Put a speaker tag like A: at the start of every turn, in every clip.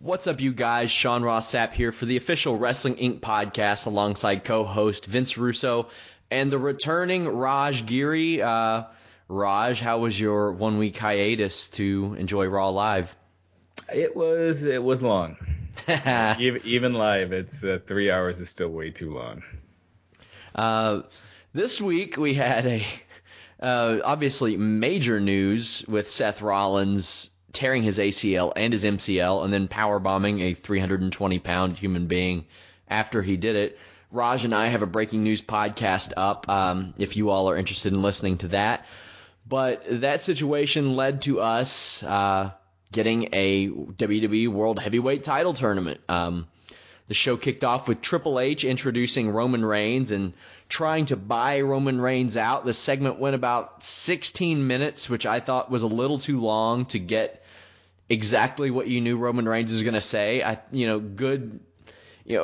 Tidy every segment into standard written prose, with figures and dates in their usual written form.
A: What's up, you guys? Sean Sapp here for the official Wrestling Inc. podcast alongside co-host Vince Russo and the returning Giri. Raj, how was your 1 week hiatus to enjoy Raw Live?
B: It was long. Even live, it's 3 hours is still way too long.
A: This week we had obviously major news with Seth Rollins tearing his ACL and his MCL and then powerbombing a 320-pound human being after he did it. Raj and I have a breaking news podcast up if you all are interested in listening to that. But that situation led to us getting a WWE World Heavyweight title tournament. The show kicked off with Triple H introducing Roman Reigns and trying to buy Roman Reigns out. The segment went about 16 minutes, which I thought was a little too long to get exactly what you knew Roman Reigns was going to say. I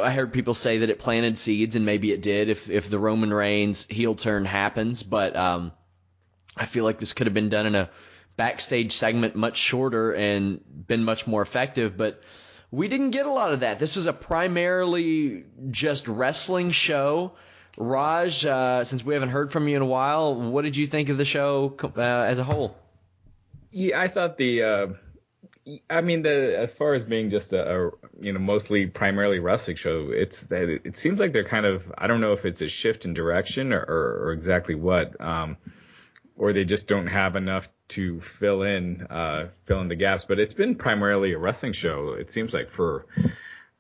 A: heard people say that it planted seeds, and maybe it did if the Roman Reigns heel turn happens. But I feel like this could have been done in a backstage segment much shorter and been much more effective. But we didn't get a lot of that. This was a primarily just wrestling show. Raj, since we haven't heard from you in a while, what did you think of the show as a whole?
B: Yeah, I thought as far as being just a mostly primarily wrestling show, it seems like they're kind of, I don't know if it's a shift in direction or exactly what, or they just don't have enough to fill in the gaps. But it's been primarily a wrestling show, it seems like, for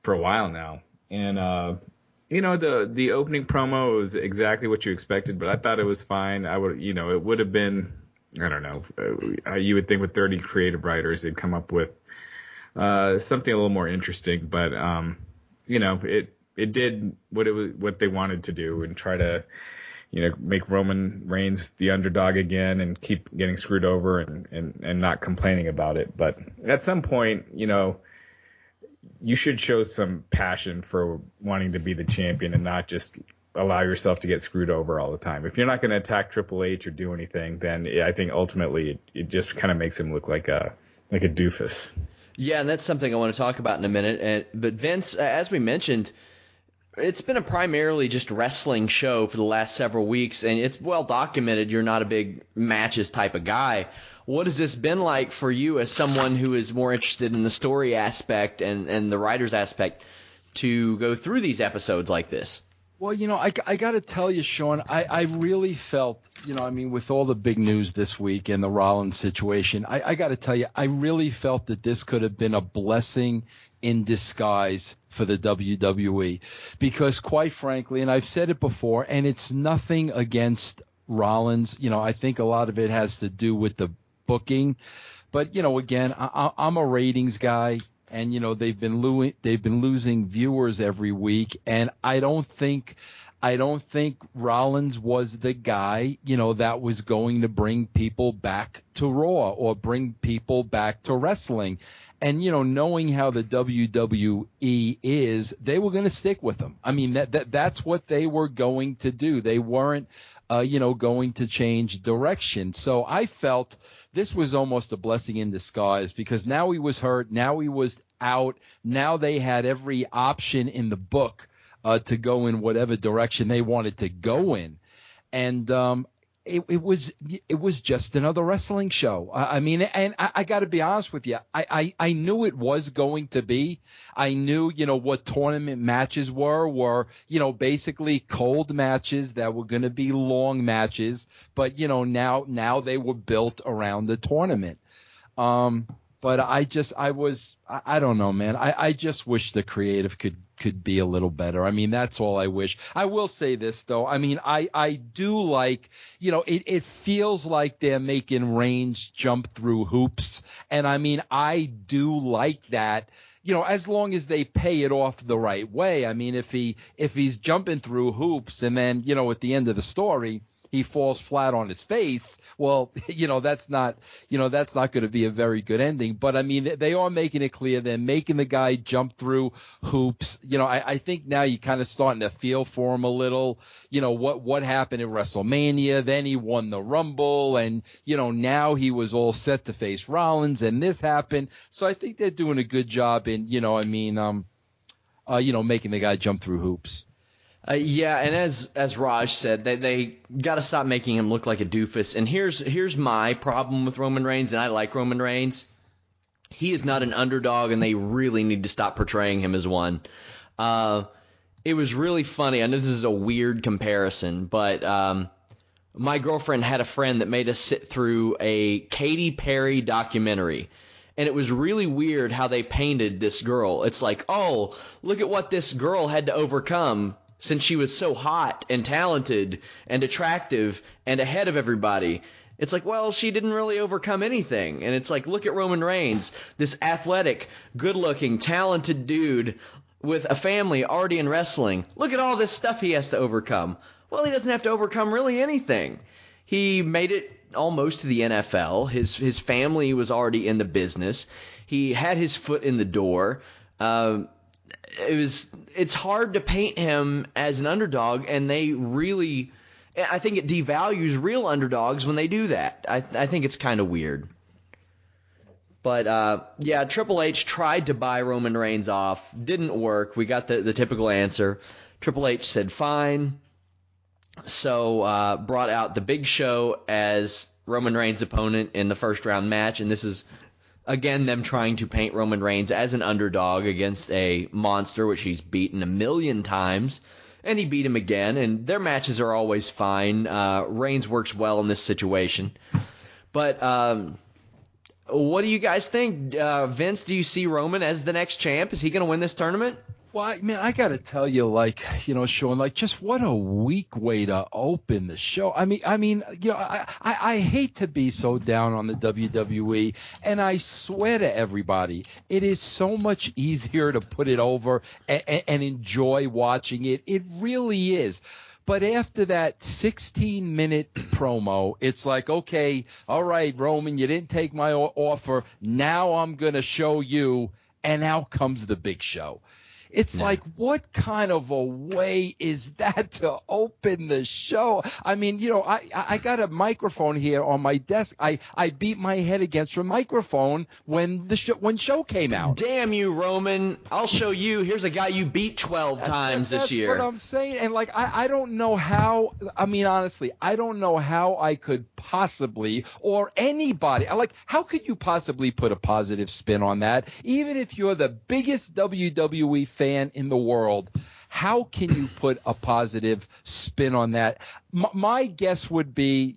B: a while now. And the opening promo was exactly what you expected, but I thought it was fine. It would have been, I don't know, you would think with 30 creative writers they'd come up with something a little more interesting, but it did what they wanted to do and try to make Roman Reigns the underdog again and keep getting screwed over and not complaining about it. But at some point, you should show some passion for wanting to be the champion and not just allow yourself to get screwed over all the time. If you're not going to attack Triple H or do anything, then I think ultimately it just kind of makes him look like a doofus.
A: Yeah, and that's something I want to talk about in a minute. But Vince, as we mentioned, it's been a primarily just wrestling show for the last several weeks, and it's well documented you're not a big matches type of guy. What has this been like for you as someone who is more interested in the story aspect and the writer's aspect to go through these episodes like this?
C: Well, I got to tell you, Sean, I really felt, with all the big news this week and the Rollins situation, I got to tell you, I really felt that this could have been a blessing in disguise for the WWE. Because quite frankly, and I've said it before, and it's nothing against Rollins, I think a lot of it has to do with the booking. But, again, I'm a ratings guy. And they've been losing viewers every week, and I don't think Rollins was the guy that was going to bring people back to Raw or bring people back to wrestling. And knowing how the WWE is, they were going to stick with him. I mean that's what they were going to do. They weren't going to change direction. So I felt this was almost a blessing in disguise because now he was hurt, now he was out, now they had every option in the book to go in whatever direction they wanted to go in. And it was just another wrestling show. I got to be honest with you. I knew it was going to be. I knew, what tournament matches were, basically cold matches that were going to be long matches. But, now they were built around the tournament. But I don't know, man. I just wish the creative could be a little better. I mean, that's all I wish. I will say this, though. I mean, I do like, it feels like they're making Reigns jump through hoops. And I mean, I do like that, as long as they pay it off the right way. I mean, if he's jumping through hoops and then, at the end of the story, he falls flat on his face, well, that's not going to be a very good ending. But I mean, they are making it clear they're making the guy jump through hoops. I think now you're kind of starting to feel for him a little. What happened at WrestleMania, then he won the Rumble, and now he was all set to face Rollins, and this happened. So I think they're doing a good job in making the guy jump through hoops.
A: Yeah, and as Raj said, they got to stop making him look like a doofus. And here's my problem with Roman Reigns, and I like Roman Reigns. He is not an underdog, and they really need to stop portraying him as one. It was really funny. I know this is a weird comparison, but my girlfriend had a friend that made us sit through a Katy Perry documentary. And it was really weird how they painted this girl. It's like, oh, look at what this girl had to overcome since she was so hot and talented and attractive and ahead of everybody. It's like, well, she didn't really overcome anything. And it's like, look at Roman Reigns, this athletic, good-looking, talented dude with a family already in wrestling. Look at all this stuff he has to overcome. Well, he doesn't have to overcome really anything. He made it almost to the NFL. His family was already in the business. He had his foot in the door. It's hard to paint him as an underdog, and I think it devalues real underdogs when they do that. I think it's kind of weird. But yeah, Triple H tried to buy Roman Reigns off. Didn't work. We got the typical answer. Triple H said fine. So brought out the Big Show as Roman Reigns' opponent in the first round match, and this is again them trying to paint Roman Reigns as an underdog against a monster which he's beaten 1,000,000 times, and he beat him again, and their matches are always fine. Reigns works well in this situation. But what do you guys think? Vince, do you see Roman as the next champ? Is he going to win this tournament?
C: Well, I got to tell you, Sean, just what a weak way to open the show. I hate to be so down on the WWE, and I swear to everybody, it is so much easier to put it over and enjoy watching it. It really is. But after that 16-minute promo, it's like, okay, all right, Roman, you didn't take my offer. Now I'm going to show you, and out comes the Big Show. It's like, what kind of a way is that to open the show? I mean, I got a microphone here on my desk. I beat my head against a microphone when show came out.
A: Damn you, Roman. I'll show you. Here's a guy you beat 12 times this year.
C: That's what I'm saying. And, I don't know how – I mean, honestly, I don't know how I could possibly – or anybody – how could you possibly put a positive spin on that? Even if you're the biggest WWE fan in the world, how can you put a positive spin on that? My guess would be,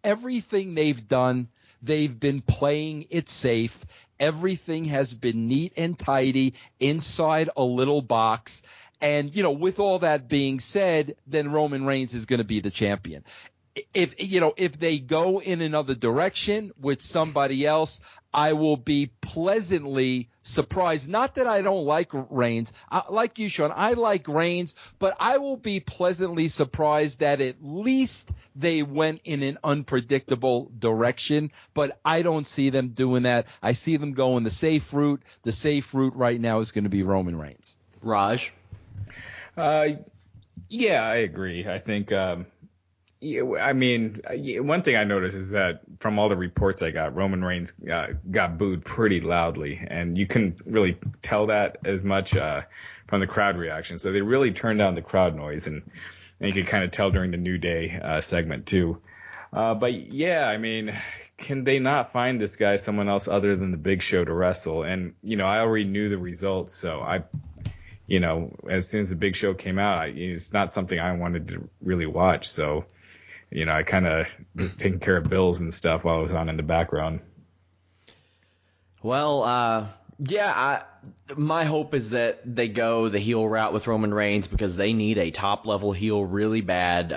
C: everything they've done, they've been playing it safe. Everything has been neat and tidy inside a little box. And, with all that being said, then Roman Reigns is going to be the champion. If they go in another direction with somebody else, I will be pleasantly surprised. Not that I don't like Reigns. Like you, Sean, I like Reigns, but I will be pleasantly surprised that at least they went in an unpredictable direction, but I don't see them doing that. I see them going the safe route. The safe route right now is going to be Roman Reigns.
A: Raj?
B: Yeah, I agree. I think one thing I noticed is that from all the reports I got, Roman Reigns got booed pretty loudly, and you couldn't really tell that as much from the crowd reaction. So they really turned down the crowd noise, and you could kind of tell during the New Day segment too. But yeah, can they not find this guy someone else other than the Big Show to wrestle? And I already knew the results, so as soon as the Big Show came out, it's not something I wanted to really watch. So. I kind of was taking care of bills and stuff while I was on in the background.
A: Well, my hope is that they go the heel route with Roman Reigns because they need a top-level heel really bad.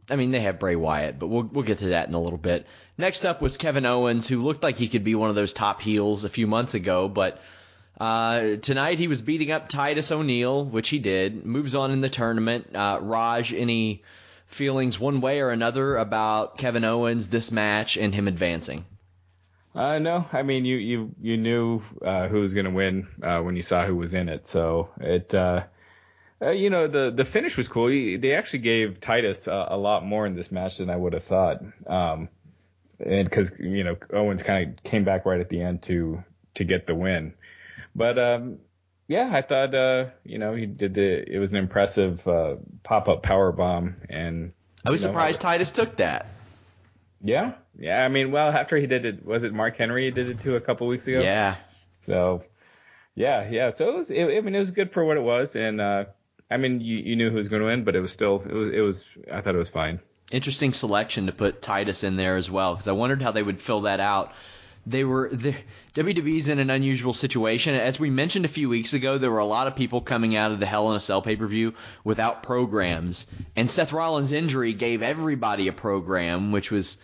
A: They have Bray Wyatt, but we'll get to that in a little bit. Next up was Kevin Owens, who looked like he could be one of those top heels a few months ago, but tonight he was beating up Titus O'Neil, which he did. Moves on in the tournament. Raj, any feelings one way or another about Kevin Owens, this match, and him advancing?
B: No, I mean you knew who was going to win when you saw who was in it. So it the finish was cool. They actually gave Titus a lot more in this match than I would have thought. And because Owens kind of came back right at the end to get the win. But I thought he did it was an impressive pop-up power bomb, and
A: I was surprised Titus took that.
B: Yeah. I mean, well, after he did it, was it Mark Henry did it too a couple weeks ago?
A: Yeah.
B: So, yeah. So it was good for what it was, and I mean, you knew who was going to win, but it was still it was I thought it was fine.
A: Interesting selection to put Titus in there as well, because I wondered how they would fill that out. WWE's in an unusual situation. As we mentioned a few weeks ago, there were a lot of people coming out of the Hell in a Cell pay-per-view without programs, and Seth Rollins' injury gave everybody a program, which was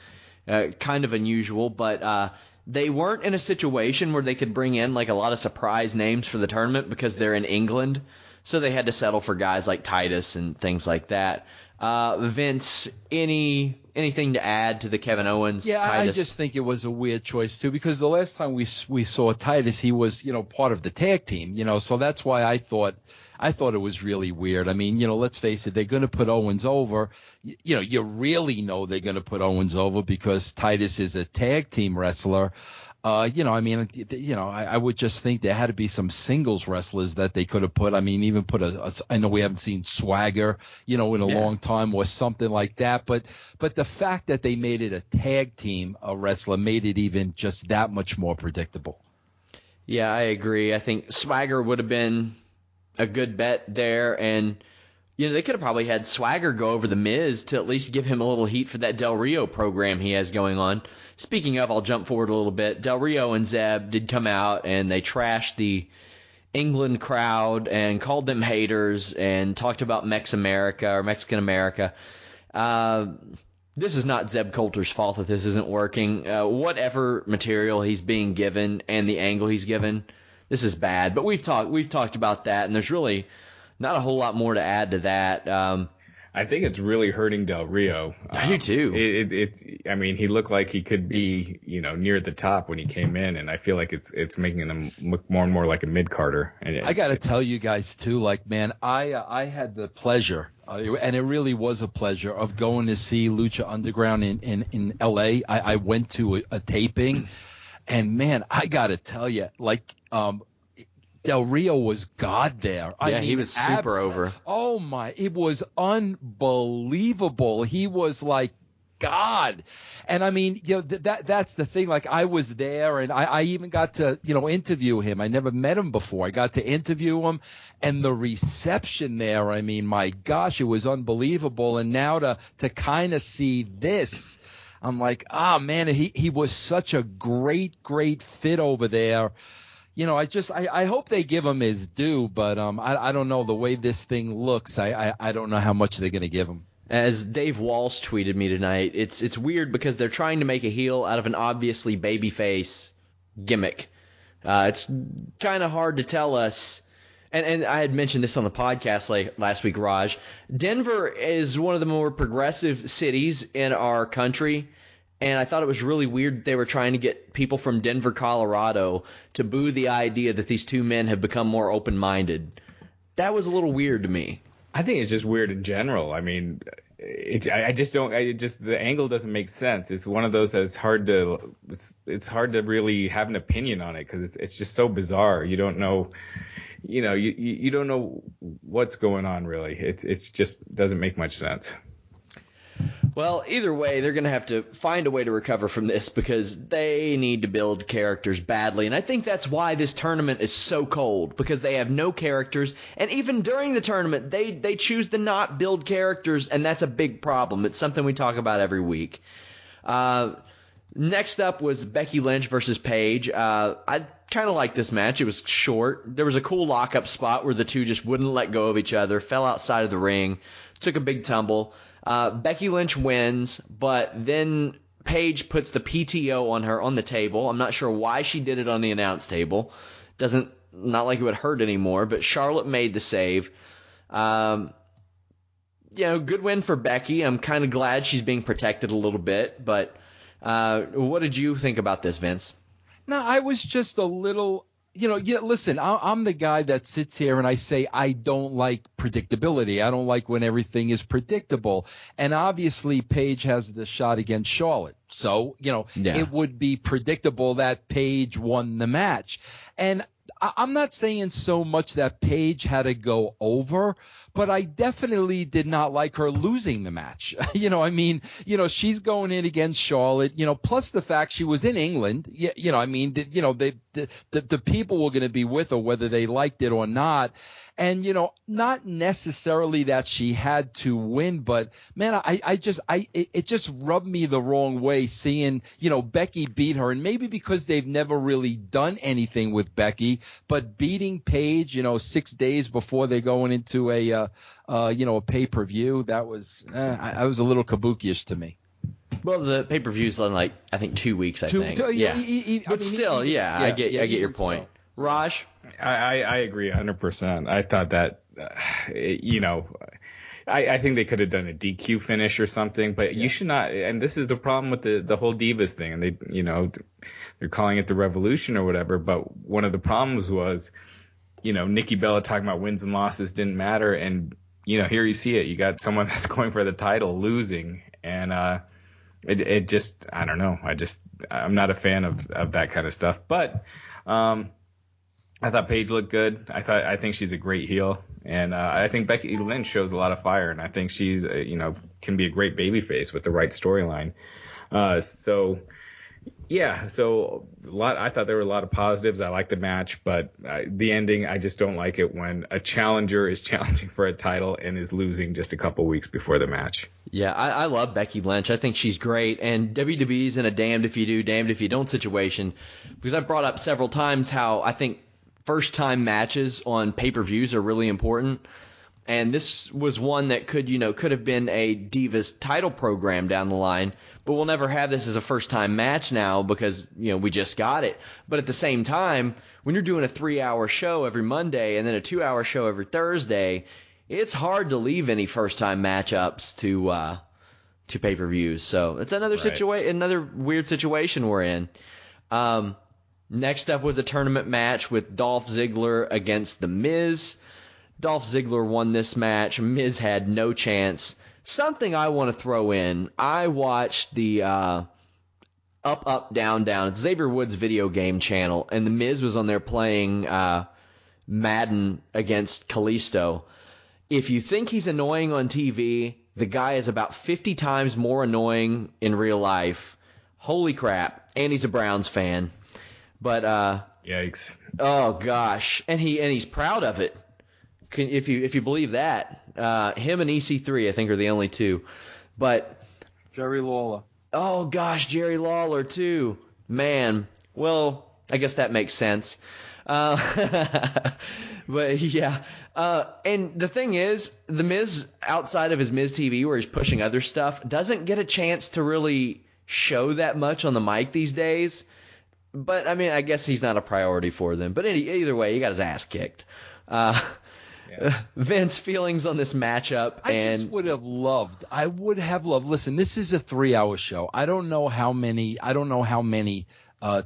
A: kind of unusual, but they weren't in a situation where they could bring in like a lot of surprise names for the tournament because they're in England, so they had to settle for guys like Titus and things like that. Vince, anything to add to the Kevin Owens?
C: Yeah,
A: Titus?
C: I just think it was a weird choice too, because the last time we saw Titus, he was part of the tag team, so that's why I thought it was really weird. I mean, let's face it, they're going to put Owens over. You really know they're going to put Owens over because Titus is a tag team wrestler. I would just think there had to be some singles wrestlers that they could have put. I mean, even put I know we haven't seen Swagger, in a long time or something like that. But the fact that they made it a tag team wrestler made it even just that much more predictable.
A: Yeah, I agree. I think Swagger would have been a good bet there, and they could have probably had Swagger go over the Miz to at least give him a little heat for that Del Rio program he has going on. Speaking of, I'll jump forward a little bit. Del Rio and Zeb did come out and they trashed the England crowd and called them haters and talked about Mexican America. This is not Zeb Coulter's fault that this isn't working. Whatever material he's being given and the angle he's given, this is bad. But we've talked about that, and there's really not a whole lot more to add to that.
B: I think it's really hurting Del Rio.
A: I do too.
B: I mean, he looked like he could be, near the top when he came in, and I feel like it's making him look more and more like a mid-carder. And
C: I got to tell you guys too, man, I had the pleasure, and it really was a pleasure, of going to see Lucha Underground in L.A. I went to a taping, and man, I got to tell you, Del Rio was God there. I mean,
A: he was super over.
C: Oh my, it was unbelievable. He was like God. And I mean, that's the thing. I was there, and I even got to, interview him. I never met him before. I got to interview him, and the reception there, I mean, my gosh, it was unbelievable. And now to kind of see this, I'm like, man, he was such a great fit over there. I hope they give him his due, but I don't know, the way this thing looks. I don't know how much they're going to give him.
A: As Dave Walsh tweeted me tonight, it's weird because they're trying to make a heel out of an obviously babyface gimmick. It's kind of hard to tell us. And I had mentioned this on the podcast last week, Raj. Denver is one of the more progressive cities in our country. And I thought it was really weird they were trying to get people from Denver, Colorado to boo the idea that these two men have become more open-minded. That was a little weird to me.
B: I think it's just weird in general. I mean, the angle doesn't make sense. It's one of those that it's hard to really have an opinion on it because it's just so bizarre. You don't know, you don't know what's going on really. It's just doesn't make much sense.
A: Well, either way, they're going to have to find a way to recover from this because they need to build characters badly. And I think that's why this tournament is so cold, because they have no characters. And even during the tournament, they choose to not build characters, and that's a big problem. It's something we talk about every week. Next up was Becky Lynch versus Paige. I kind of liked this match. It was short. There was a cool lockup spot where the two just wouldn't let go of each other, fell outside of the ring, took a big tumble. Becky Lynch wins, but then Paige puts the PTO on her on the table. I'm not sure why she did it on the announce table. Not like it would hurt anymore, but Charlotte made the save. good win for Becky. I'm kind of glad she's being protected a little bit. But what did you think about this, Vince?
C: No, I was just a little, listen, I'm the guy that sits here and I say I don't like predictability. I don't like when everything is predictable. And obviously Paige has the shot against Charlotte. So, It would be predictable that Paige won the match. And I'm not saying so much that Paige had to go over, but I definitely did not like her losing the match. She's going in against Charlotte, plus the fact she was in England. The people were going to be with her whether they liked it or not. And, not necessarily that she had to win, but man, it just rubbed me the wrong way seeing, Becky beat her. And maybe because they've never really done anything with Becky, but beating Paige, 6 days before they're going into a pay-per-view, that was, I was a little kabuki-ish to me.
A: Well, the pay-per-view's in I think 2 weeks, I think. I get your point. So. Raj?
B: I agree 100%. I thought that, I think they could have done a DQ finish or something, but you should not. And this is the problem with the whole Divas thing. And they're calling it the Revolution or whatever. But one of the problems was, Nikki Bella talking about wins and losses didn't matter. And, here you see it. You got someone that's going for the title losing. And it just, I don't know. I'm not a fan of that kind of stuff. But I thought Paige looked good. I think she's a great heel, and I think Becky Lynch shows a lot of fire, and I think she's can be a great babyface with the right storyline. So I thought there were a lot of positives. I like the match, but the ending, I just don't like it when a challenger is challenging for a title and is losing just a couple weeks before the match.
A: Yeah, I love Becky Lynch. I think she's great, and WWE's in a damned if you do, damned if you don't situation, because I've brought up several times how I think first-time matches on pay-per-views are really important, and this was one that could have been a Divas title program down the line, but we'll never have this as a first-time match now because we just got it. But at the same time, when you're doing a 3-hour show every Monday and then a 2-hour show every Thursday, it's hard to leave any first-time matchups to pay-per-views. So it's another weird situation we're in. Next up was a tournament match with Dolph Ziggler against The Miz. Dolph Ziggler won this match. Miz had no chance. Something I want to throw in. I watched the Up, Up, Down, Down. It's Xavier Woods' video game channel, and The Miz was on there playing Madden against Kalisto. If you think he's annoying on TV, the guy is about 50 times more annoying in real life. Holy crap. And he's a Browns fan. But
B: yikes!
A: Oh gosh, and he's proud of it. If you believe that, him and EC3 I think are the only two. But
C: Jerry Lawler.
A: Oh gosh, Jerry Lawler too. Man, well I guess that makes sense. But yeah, and the thing is, The Miz outside of his Miz TV where he's pushing other stuff doesn't get a chance to really show that much on the mic these days. But, I mean, I guess he's not a priority for them. But either way, he got his ass kicked. Vince, feelings on this matchup?
C: I would have loved. Listen, this is a 3-hour show. I don't know how many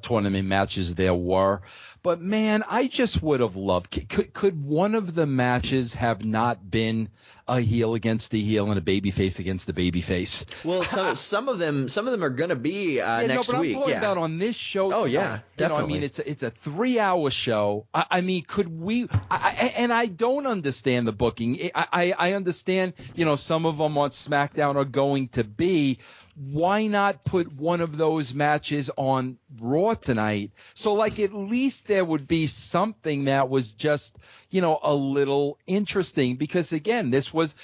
C: tournament matches there were. But, man, I just would have loved. Could one of the matches have not been a heel against the heel and a babyface against the babyface?
A: Well, some of them are going to be next week.
C: I'm talking about on this show.
A: Oh,
C: tonight.
A: yeah, definitely.
C: I mean, it's a 3-hour show. I mean, could we? And I don't understand the booking. I understand. Some of them on SmackDown are going to be. Why not put one of those matches on Raw tonight? So, at least there would be something that was just, a little interesting. Because again, this was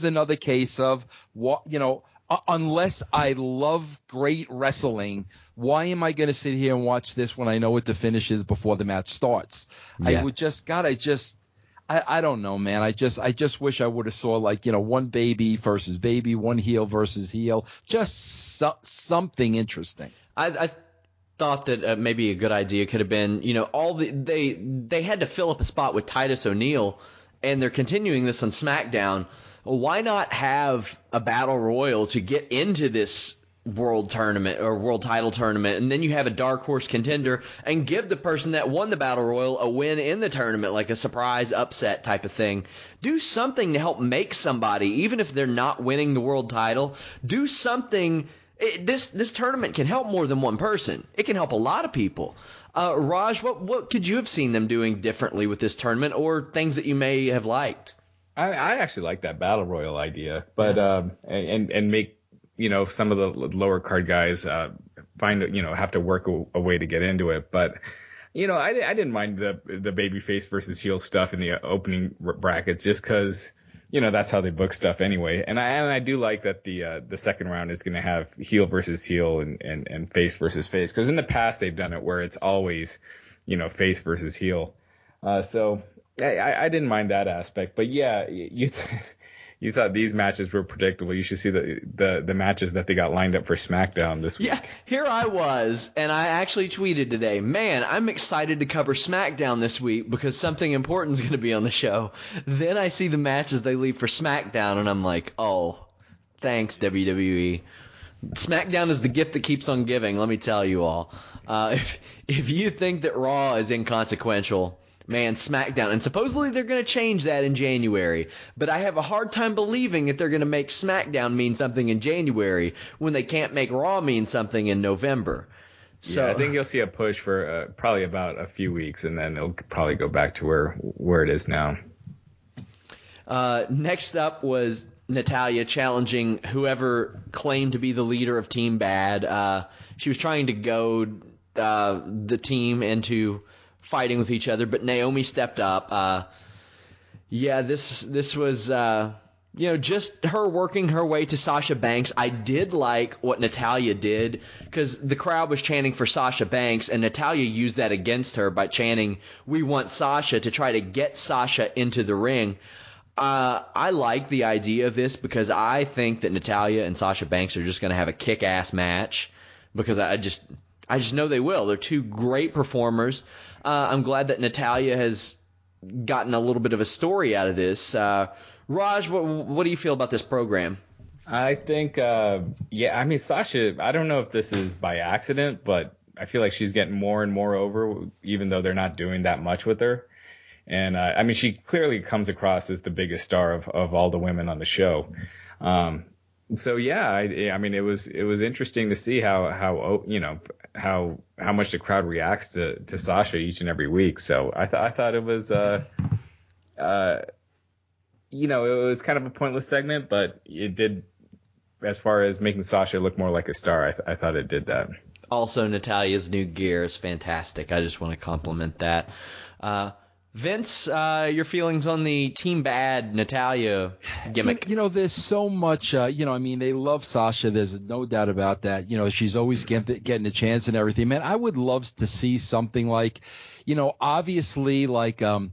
C: another case of what, unless I love great wrestling, why am I going to sit here and watch this when I know what the finish is before the match starts?
A: Yeah.
C: I don't know, man. I just wish I would have saw one baby versus baby, one heel versus heel, just something interesting.
A: I thought that maybe a good idea could have been, they had to fill up a spot with Titus O'Neil, and they're continuing this on SmackDown, why not have a battle royal to get into this world tournament or world title tournament, and then you have a dark horse contender and give the person that won the battle royal a win in the tournament, like a surprise upset type of thing. Do something to help make somebody, even if they're not winning the world title, do something. This tournament can help more than one person. It can help a lot of people. Raj, what could you have seen them doing differently with this tournament, or things that you may have liked?
B: I actually like that battle royal idea, but and make some of the lower card guys find have to work a way to get into it. But I didn't mind the babyface versus heel stuff in the opening brackets, just because that's how they book stuff anyway. And I do like that the second round is going to have heel versus heel and face versus face, because in the past they've done it where it's always face versus heel. So I didn't mind that aspect. But yeah, you thought these matches were predictable. You should see the matches that they got lined up for SmackDown this week.
A: Yeah, here I was, and I actually tweeted today, man, I'm excited to cover SmackDown this week because something important is going to be on the show. Then I see the matches they leave for SmackDown, and I'm like, oh, thanks, WWE. SmackDown is the gift that keeps on giving, let me tell you all. If you think that Raw is inconsequential, man, SmackDown. And supposedly they're going to change that in January. But I have a hard time believing that they're going to make SmackDown mean something in January when they can't make Raw mean something in November. So
B: yeah, I think you'll see a push for probably about a few weeks, and then it'll probably go back to where it is now.
A: Next up was Natalya challenging whoever claimed to be the leader of Team Bad. She was trying to goad the team into fighting with each other, but Naomi stepped up. This was just her working her way to Sasha Banks. I did like what Natalya did, because the crowd was chanting for Sasha Banks, and Natalya used that against her by chanting, "We want Sasha," to try to get Sasha into the ring. I like the idea of this because I think that Natalya and Sasha Banks are just going to have a kick-ass match, because I just know they will. They're two great performers. I'm glad that Natalya has gotten a little bit of a story out of this. Raj, what do you feel about this program?
B: I think, Sasha, I don't know if this is by accident, but I feel like she's getting more and more over, even though they're not doing that much with her. And, she clearly comes across as the biggest star of all the women on the show. So yeah, it was interesting to see how much the crowd reacts to Sasha each and every week. So I thought it was it was kind of a pointless segment, but it did, as far as making Sasha look more like a star. I thought it did that.
A: Also, Natalya's new gear is fantastic. I just want to compliment that. Vince, your feelings on the Team Bad Natalya gimmick?
C: There's so much, they love Sasha. There's no doubt about that. She's always getting a chance and everything. Man, I would love to see something like, obviously like a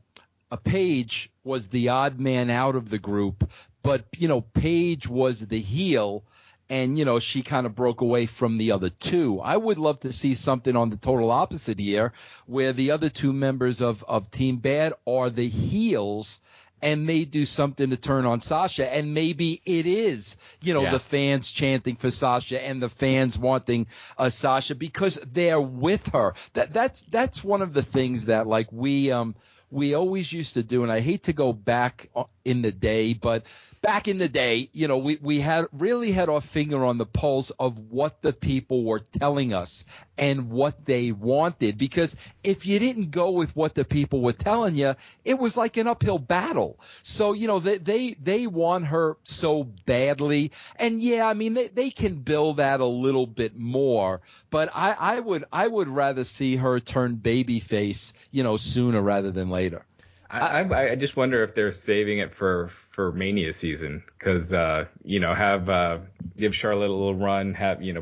C: Paige was the odd man out of the group, but, Paige was the heel. And, she kind of broke away from the other two. I would love to see something on the total opposite here, where the other two members of Team Bad are the heels, and they do something to turn on Sasha. And maybe it is, the fans chanting for Sasha and the fans wanting Sasha because they're with her. That's one of the things that, like, we always used to do. And I hate to go back in the day, but back in the day, we had our finger on the pulse of what the people were telling us and what they wanted. Because if you didn't go with what the people were telling you, it was like an uphill battle. So, they want her so badly. And they can build that a little bit more. But I would rather see her turn babyface, sooner rather than later.
B: I just wonder if they're saving it for Mania season, because give Charlotte a little run,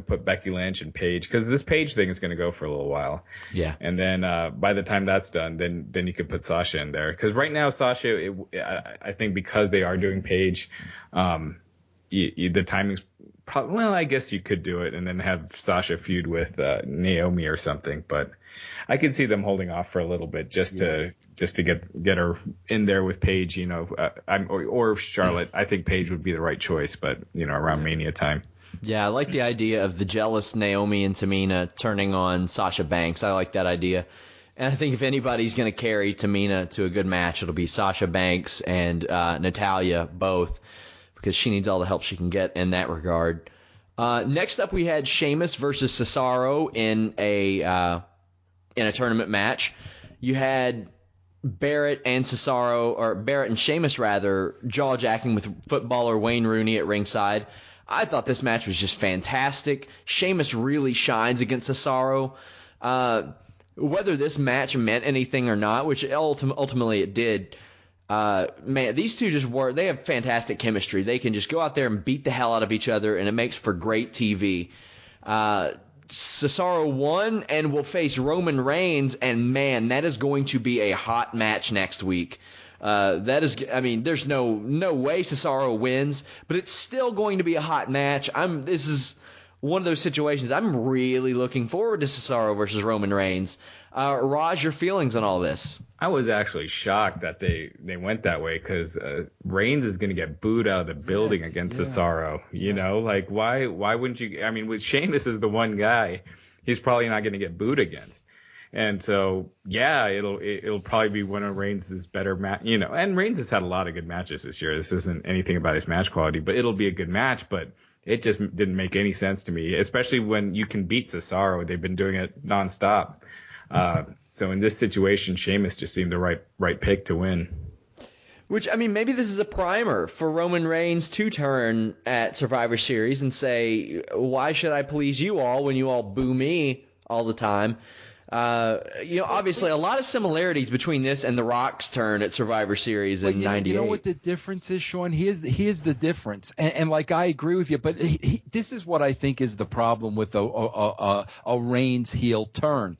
B: put Becky Lynch and Paige, because this Paige thing is going to go for a little while.
A: Yeah. And
B: then by the time that's done, then you could put Sasha in there, because right now Sasha, I think because they are doing Paige, the timing's well, I guess you could do it and then have Sasha feud with Naomi or something, but I could see them holding off for a little bit just to get her in there with Paige, or Charlotte. I think Paige would be the right choice, but around Mania time.
A: Yeah, I like the idea of the jealous Naomi and Tamina turning on Sasha Banks. I like that idea. And I think if anybody's going to carry Tamina to a good match, it'll be Sasha Banks and Natalya both, because she needs all the help she can get in that regard. Next up, we had Sheamus versus Cesaro in a tournament match. You had Barrett and Sheamus rather, jaw-jacking with footballer Wayne Rooney at ringside. I thought this match was just fantastic. Sheamus really shines against Cesaro. Whether this match meant anything or not, which ultimately it did, man, these two they have fantastic chemistry. They can just go out there and beat the hell out of each other, and it makes for great TV. Cesaro won and will face Roman Reigns, and man, that is going to be a hot match next week. There's no way Cesaro wins, but it's still going to be a hot match. This is one of those situations. I'm really looking forward to Cesaro versus Roman Reigns. Raj, your feelings on all this?
B: I was actually shocked that they went that way, because Reigns is going to get booed out of the building against Cesaro. Why wouldn't you? I mean, with Sheamus is the one guy he's probably not going to get booed against. And so, yeah, it'll probably be one of Reigns' better and Reigns has had a lot of good matches this year. This isn't anything about his match quality, but it'll be a good match. But it just didn't make any sense to me, especially when you can beat Cesaro. They've been doing it nonstop. So in this situation, Sheamus just seemed the right pick to win.
A: Which, maybe this is a primer for Roman Reigns to turn at Survivor Series and say, why should I please you all when you all boo me all the time? Obviously a lot of similarities between this and The Rock's turn at Survivor Series in '98.
C: You know what the difference is, Sean? Here's the difference. And like, I agree with you, but this is what I think is the problem with a Reigns heel turn.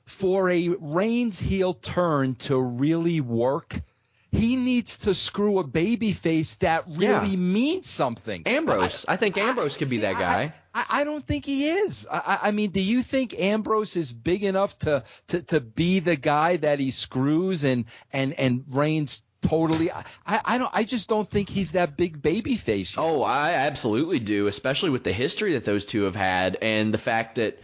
C: For a Reigns heel turn to really work, he needs to screw a babyface that really means something.
A: Ambrose. I think Ambrose could be that guy.
C: I don't think he is. I mean, do you think Ambrose is big enough to be the guy that he screws and Reigns totally? I just don't think he's that big babyface.
A: Oh, I absolutely do, especially with the history that those two have had and the fact that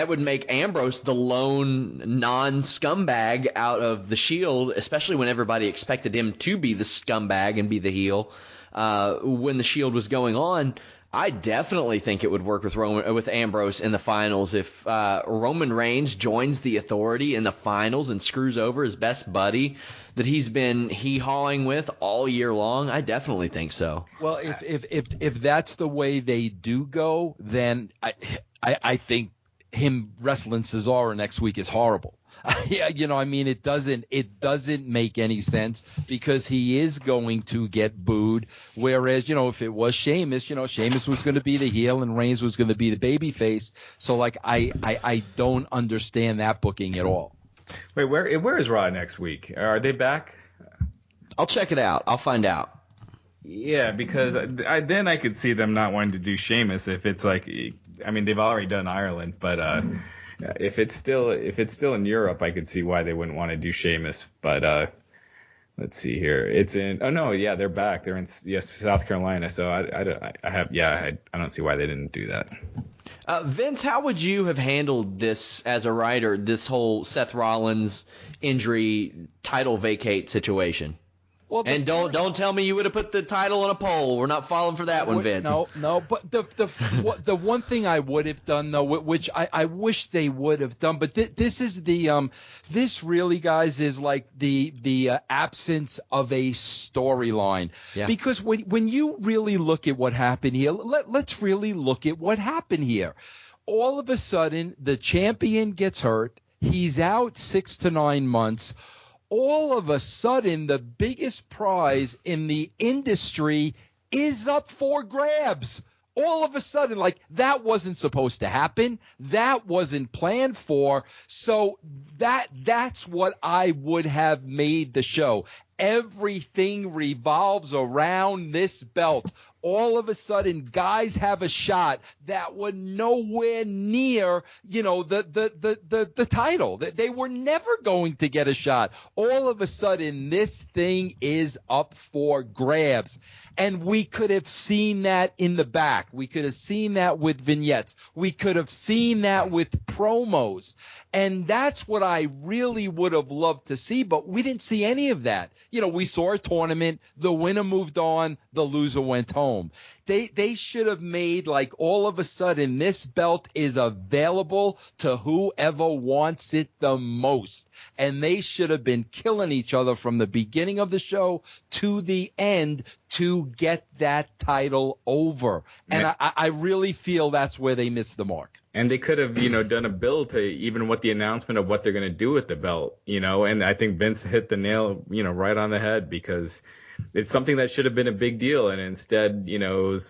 A: would make Ambrose the lone non-scumbag out of the Shield, especially when everybody expected him to be the scumbag and be the heel when the Shield was going on. I definitely think it would work with Ambrose in the finals if Roman Reigns joins the Authority in the finals and screws over his best buddy that he's been hee-hawing with all year long. I definitely think so.
C: Well, if that's the way they do go, then I think him wrestling Cesaro next week is horrible. Yeah, it doesn't make any sense because he is going to get booed. Whereas, if it was Sheamus, Sheamus was going to be the heel and Reigns was going to be the babyface. So, I don't understand that booking at all.
B: Wait, where is Raw next week? Are they back?
A: I'll check it out. I'll find out.
B: Yeah, because then I could see them not wanting to do Sheamus if it's they've already done Ireland, but if it's still in Europe, I could see why they wouldn't want to do Sheamus. But let's see here, it's in. Oh no, yeah, they're back. They're in South Carolina. So I don't see why they didn't do that.
A: Vince, how would you have handled this as a writer? This whole Seth Rollins injury title vacate situation. Well, and don't tell me you would have put the title on a poll. We're not falling for that one, Vince.
C: No. But the one thing I would have done, though, which I wish they would have done, but this is this really, guys, is like the absence of a storyline. Yeah. Because when you really look at what happened here, let's really look at what happened here. All of a sudden, the champion gets hurt. He's out 6 to 9 months. All of a sudden, the biggest prize in the industry is up for grabs. All of a sudden, that wasn't supposed to happen. That wasn't planned for. So that's what I would have made the show. Everything revolves around this belt. all of a sudden guys have a shot that were nowhere near, the title. They were never going to get a shot. All of a sudden, this thing is up for grabs. And we could have seen that in the back. We could have seen that with vignettes. We could have seen that with promos. And that's what I really would have loved to see, but we didn't see any of that. We saw a tournament. The winner moved on. The loser went home. They should have made, like, all of a sudden this belt is available to whoever wants it the most. And they should have been killing each other from the beginning of the show to the end to get that title over. And I really feel that's where they missed the mark.
B: And they could have, done a build to even what the announcement of what they're going to do with the belt, and I think Vince hit the nail, right on the head, because it's something that should have been a big deal. And instead, it was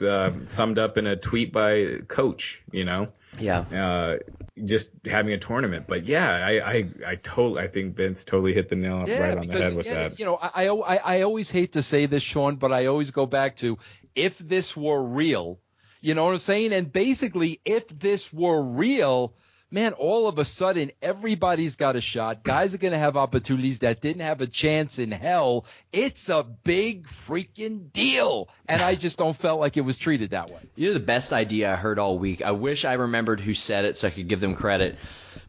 B: summed up in a tweet by Coach,
A: Yeah.
B: Just having a tournament. But yeah, I think Vince totally hit the nail right on the head with that.
C: I always hate to say this, Sean, but I always go back to, if this were real, you know what I'm saying? And basically, if this were real, man, all of a sudden, everybody's got a shot. Guys are going to have opportunities that didn't have a chance in hell. It's a big freaking deal. And I just don't felt like it was treated that way.
A: The best idea I heard all week. I wish I remembered who said it so I could give them credit.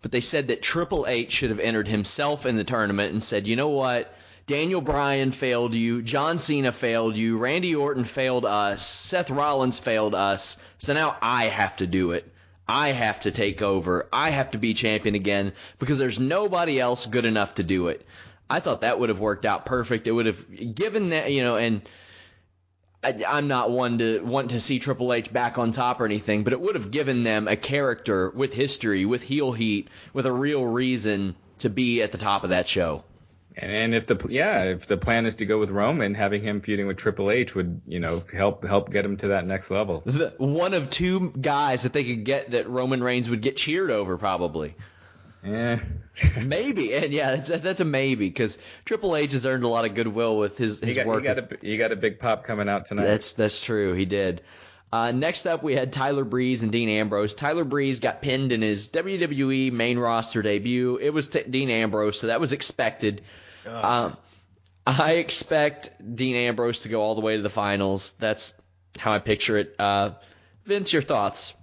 A: But they said that Triple H should have entered himself in the tournament and said, you know what? Daniel Bryan failed you, John Cena failed you, Randy Orton failed us, Seth Rollins failed us, so now I have to do it. I have to take over. I have to be champion again because there's nobody else good enough to do it. I thought that would have worked out perfect. It would have given that, and I'm not one to want to see Triple H back on top or anything, but it would have given them a character with history, with heel heat, with a real reason to be at the top of that show.
B: And if the plan is to go with Roman, having him feuding with Triple H would, help get him to that next level.
A: One of two guys that they could get that Roman Reigns would get cheered over, probably.
B: Yeah.
A: Maybe. And yeah, that's a maybe, because Triple H has earned a lot of goodwill with his work.
B: He got a big pop coming out tonight.
A: That's true. He did. Next up, we had Tyler Breeze and Dean Ambrose. Tyler Breeze got pinned in his WWE main roster debut. It was Dean Ambrose, so that was expected. I expect Dean Ambrose to go all the way to the finals. That's how I picture it. Vince, your thoughts?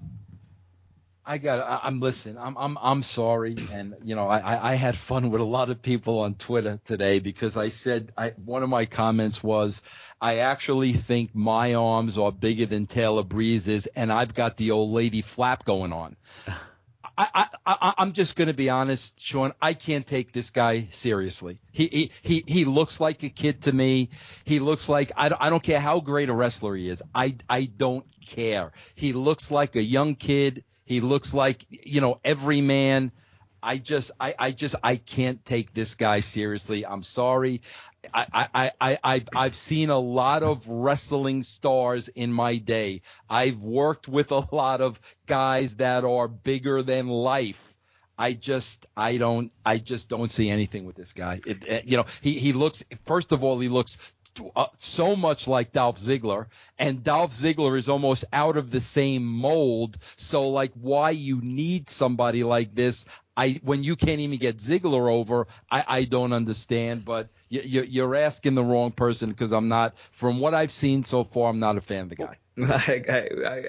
C: I'm sorry, and I had fun with a lot of people on Twitter today because I said one of my comments was, I actually think my arms are bigger than Taylor Breeze's, and I've got the old lady flap going on. I'm just going to be honest, Sean. I can't take this guy seriously. He looks like a kid to me. He looks like I don't care how great a wrestler he is. I don't care. He looks like a young kid. He looks like every man. I can't take this guy seriously. I'm sorry. I've seen a lot of wrestling stars in my day. I've worked with a lot of guys that are bigger than life. I just don't see anything with this guy. He looks, first of all, he looks so much like Dolph Ziggler, and Dolph Ziggler is almost out of the same mold. So, like, why you need somebody like this? When you can't even get Ziggler over, I don't understand. But you're asking the wrong person, because I'm not. From what I've seen so far, I'm not a fan of the guy.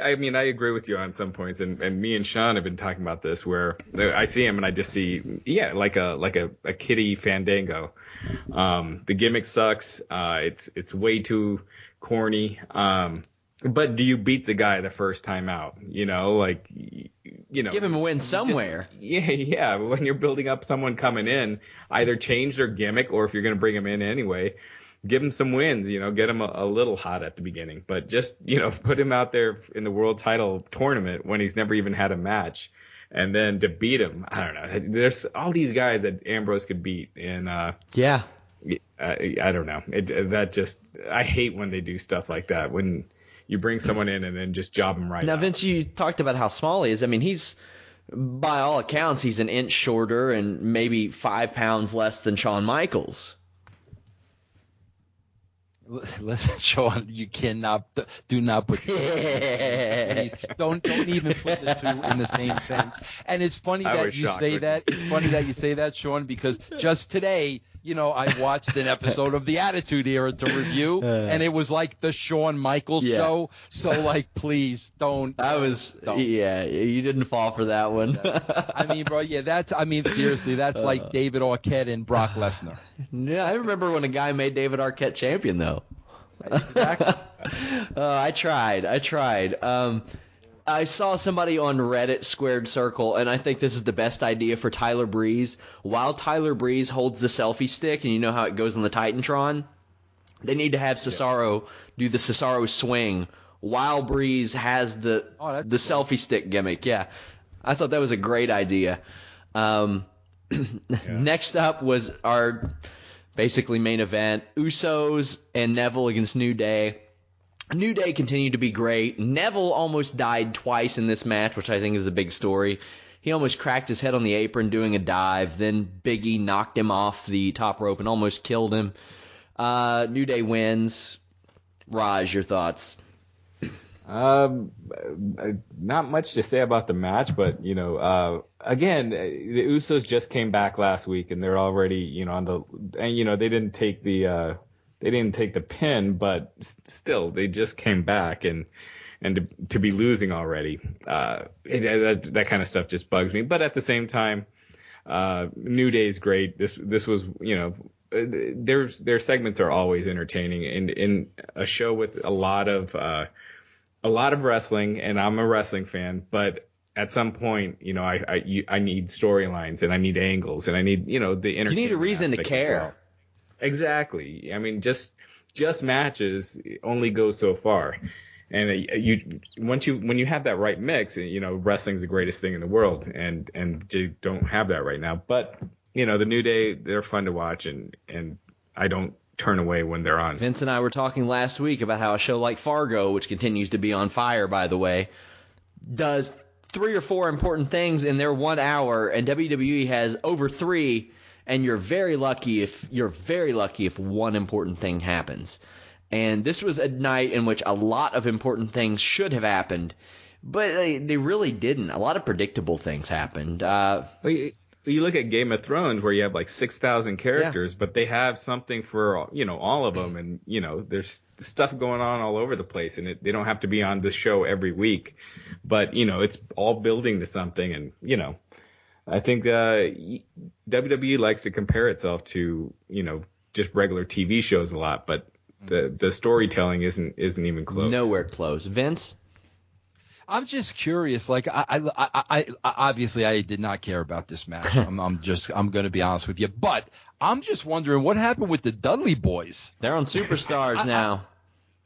B: I mean, I agree with you on some points, and me and Sean have been talking about this, where I see him and I just see, like a kiddie Fandango. The gimmick sucks. It's way too corny. But do you beat the guy the first time out? Give
A: him a win somewhere.
B: Yeah. When you're building up someone coming in, either change their gimmick, or if you're going to bring them in anyway, give him some wins. Get him a little hot at the beginning. But just put him out there in the world title tournament when he's never even had a match, and then to beat him, I don't know. There's all these guys that Ambrose could beat, and I don't know. I hate when they do stuff like that. When you bring someone in and then just job them right
A: now,
B: out.
A: Vince, you talked about how small he is. I mean, he's, by all accounts, he's an inch shorter and maybe 5 pounds less than Shawn Michaels.
C: Listen, Sean, you do not put please, don't even put the two in the same sentence. And it's funny that you say that. It's funny that you say that, Sean, because just today, I watched an episode of the Attitude Era to review, and it was like the Shawn Michaels show. So, please don't.
A: You didn't fall for that one.
C: I mean, bro, seriously, that's like David Arquette and Brock Lesnar.
A: Yeah, I remember when a guy made David Arquette champion, though.
C: Exactly.
A: I tried. I saw somebody on Reddit Squared Circle, and I think this is the best idea for Tyler Breeze. While Tyler Breeze holds the selfie stick, and you know how it goes on the Titantron, they need to have Cesaro do the Cesaro swing while Breeze has the selfie stick gimmick. Yeah, I thought that was a great idea. Next up was our basically main event, Usos and Neville against New Day. New Day continued to be great. Neville almost died twice in this match, which I think is the big story. He almost cracked his head on the apron doing a dive. Then Big E knocked him off the top rope and almost killed him. New Day wins. Raj, your thoughts?
B: Not much to say about the match, but again, the Usos just came back last week, and they're already they didn't take the pin, but still they just came back, and to be losing already, that kind of stuff just bugs me. But at the same time, New Day's great. This was their segments are always entertaining, and in a show with a lot of wrestling, and I'm a wrestling fan, but at some point, I need storylines, and I need angles, and I need, the entertainment. You
A: need a reason to care.
B: Well. Exactly. I mean, just matches only go so far. And when you have that right mix, wrestling's the greatest thing in the world, and you don't have that right now. But, the New Day, they're fun to watch, and I don't turn away when they're on.
A: Vince and I were talking last week about how a show like Fargo, which continues to be on fire, by the way, does 3 or 4 important things in their 1 hour, and WWE has over 3, and you're very lucky if one important thing happens. And this was a night in which a lot of important things should have happened, but they really didn't. A lot of predictable things happened.
B: You look at Game of Thrones, where you have like 6,000 characters, but they have something for all of them, and there's stuff going on all over the place, and they don't have to be on the show every week, but it's all building to something, and I think WWE likes to compare itself to just regular TV shows a lot, but the storytelling isn't even close.
A: Nowhere close. Vince?
C: I'm just curious. I obviously I did not care about this match. I'm going to be honest with you, but I'm just wondering what happened with the Dudley Boys.
A: They're on Superstars now.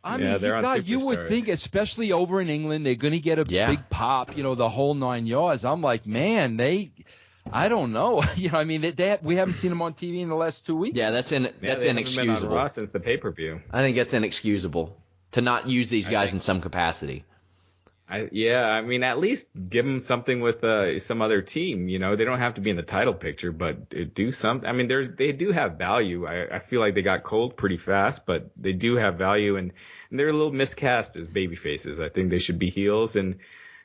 C: I mean, you would think, especially over in England, they're going to get a big pop. The whole 9 yards. I'm like, man, I don't know. We haven't seen them on TV in the last 2 weeks.
A: Yeah, that's inexcusable.
B: Been on Raw since the pay-per-view.
A: I think that's inexcusable to not use these guys in some capacity.
B: At least give them something with some other team. They don't have to be in the title picture, but do something. I mean, they do have value. I feel like they got cold pretty fast, but they do have value, and they're a little miscast as baby faces. I think they should be heels, and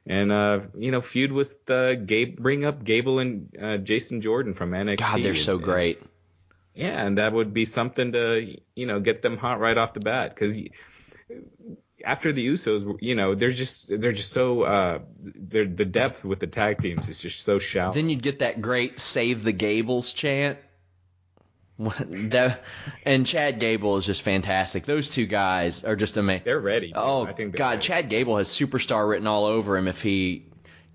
B: feud with bring up Gable and Jason Jordan from NXT.
A: God, they're so great.
B: Yeah, and that would be something to get them hot right off the bat, because after the Usos, they're just so the depth with the tag teams is just so shallow.
A: Then you'd get that great "Save the Gables" chant. And Chad Gable is just fantastic. Those two guys are just amazing.
B: They're ready.
A: Oh,
B: I think
A: God,
B: ready.
A: Chad Gable has superstar written all over him if he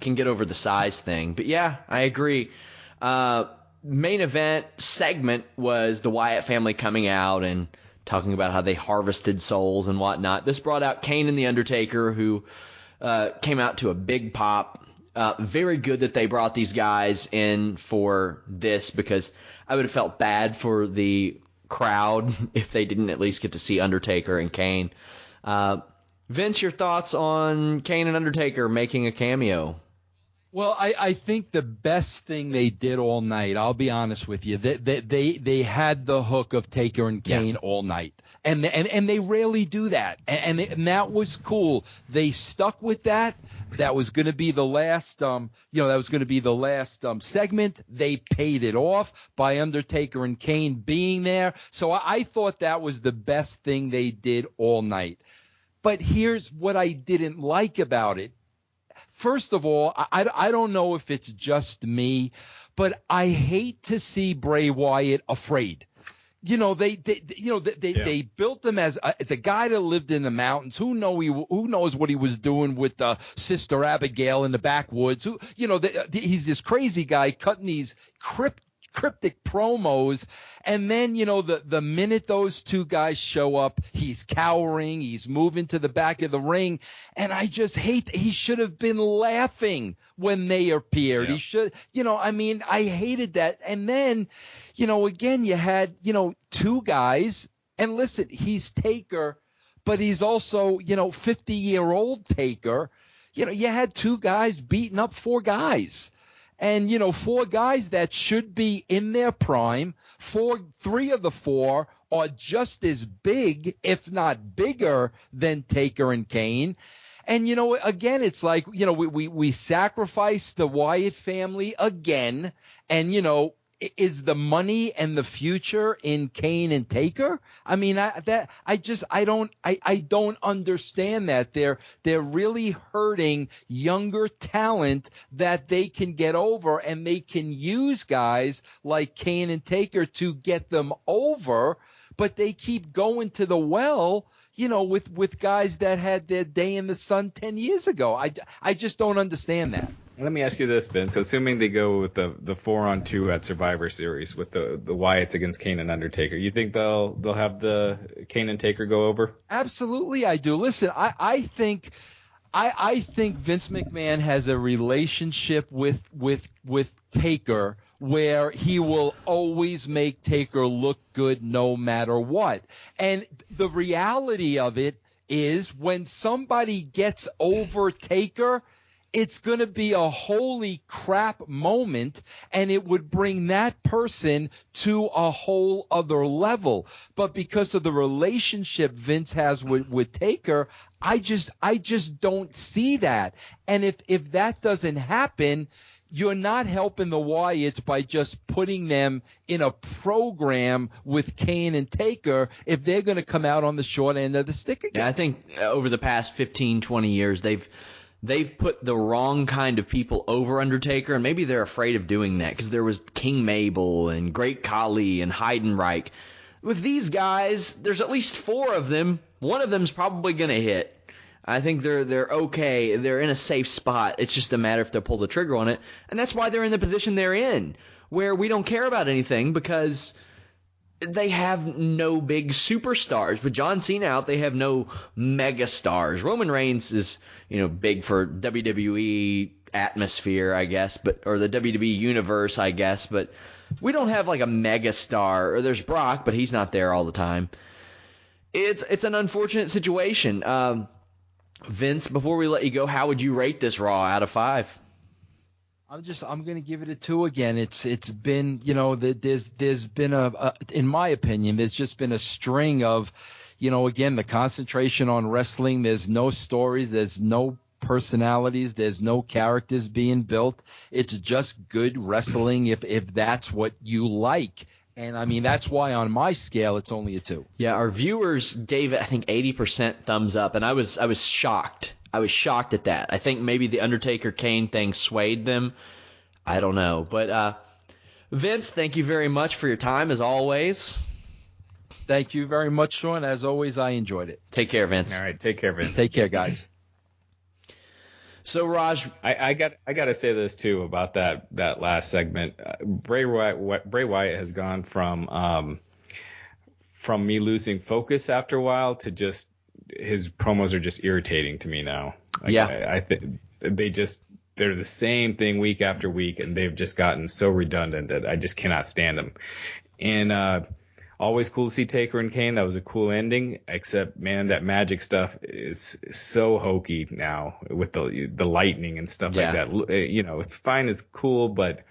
A: can get over the size thing. But yeah, I agree. Main event segment was the Wyatt family coming out and talking about how they harvested souls and whatnot. This brought out KANE and the Undertaker, who came out to a big pop. Very good that they brought these guys in for this, because I would have felt bad for the crowd if they didn't at least get to see Undertaker and KANE. Vince, your thoughts on KANE and Undertaker making a cameo?
C: Well, I think the best thing they did all night, I'll be honest with you, they had the hook of Taker and KANE all night. And they rarely do that. And that was cool. They stuck with that. That was going to be the last, segment. They paid it off by Undertaker and Kane being there. So I thought that was the best thing they did all night. But here's what I didn't like about it. First of all, I don't know if it's just me, but I hate to see Bray Wyatt afraid. They built him as the guy that lived in the mountains. Who knows what he was doing with Sister Abigail in the backwoods? He's this crazy guy cutting these cryptic promos, and then the minute those two guys show up, he's cowering, he's moving to the back of the ring, and I just hate. He should have been laughing when they appeared. He should, I hated that. And then, again, you had two guys, and listen, he's Taker, but he's also 50-year-old Taker. You had two guys beating up four guys. And, four guys that should be in their prime, three of the four are just as big, if not bigger, than Taker and Kane. And, again, it's like, we sacrificed the Wyatt family again. And, is the money and the future in Kane and Taker? I mean, I don't understand that. They're really hurting younger talent that they can get over, and they can use guys like Kane and Taker to get them over, but they keep going to the well, with guys that had their day in the sun 10 years ago. I just don't understand that.
B: Let me ask you this, Vince. Assuming they go with the 4-on-2 at Survivor Series with the Wyatts against Kane and Undertaker, you think they'll have the Kane and Taker go over?
C: Absolutely, I do. Listen, I think Vince McMahon has a relationship with Taker where he will always make Taker look good no matter what. And the reality of it is, when somebody gets over Taker, it's going to be a holy crap moment, and it would bring that person to a whole other level. But because of the relationship Vince has with Taker, I just don't see that. And if that doesn't happen, you're not helping the Wyatts by just putting them in a program with Kane and Taker if they're going to come out on the short end of the stick again.
A: Yeah, I think over the past 15, 20 years, they've put the wrong kind of people over Undertaker, and maybe they're afraid of doing that because there was King Mabel and Great Khali and Heidenreich. With these guys, there's at least four of them. One of them's probably going to hit. I think they're okay. They're in a safe spot. It's just a matter if they'll pull the trigger on it, and that's why they're in the position they're in, where we don't care about anything because they have no big superstars. With John Cena out, they have no mega stars. Roman Reigns is, big for WWE atmosphere, I guess, or the WWE universe, I guess, but we don't have like a mega star. Or there's Brock, but he's not there all the time. It's an unfortunate situation. Vince, before we let you go, how would you rate this Raw out of 5?
C: I'm going to give it a 2 again. It's been, there's been in my opinion, there's just been a string of, again, the concentration on wrestling. There's no stories. There's no personalities. There's no characters being built. It's just good wrestling if that's what you like. And, I mean, that's why on my scale it's only a 2.
A: Yeah, our viewers gave it, I think, 80% thumbs up, and I was shocked. I was shocked at that. I think maybe the Undertaker-Kane thing swayed them. I don't know. But, Vince, thank you very much for your time, as always.
C: Thank you very much, Sean. As always, I enjoyed it.
A: Take care, Vince.
B: All right, take care, Vince.
C: Take care, guys.
B: So, Raj, I got to say this too about that last segment. Bray Wyatt has gone from me losing focus after a while to just his promos are just irritating to me now. I think they're the same thing week after week, and they've just gotten so redundant that I just cannot stand them. And always cool to see Taker and Kane. That was a cool ending, except, man, that magic stuff is so hokey now with the lightning and stuff like that. It's fine, it's cool, but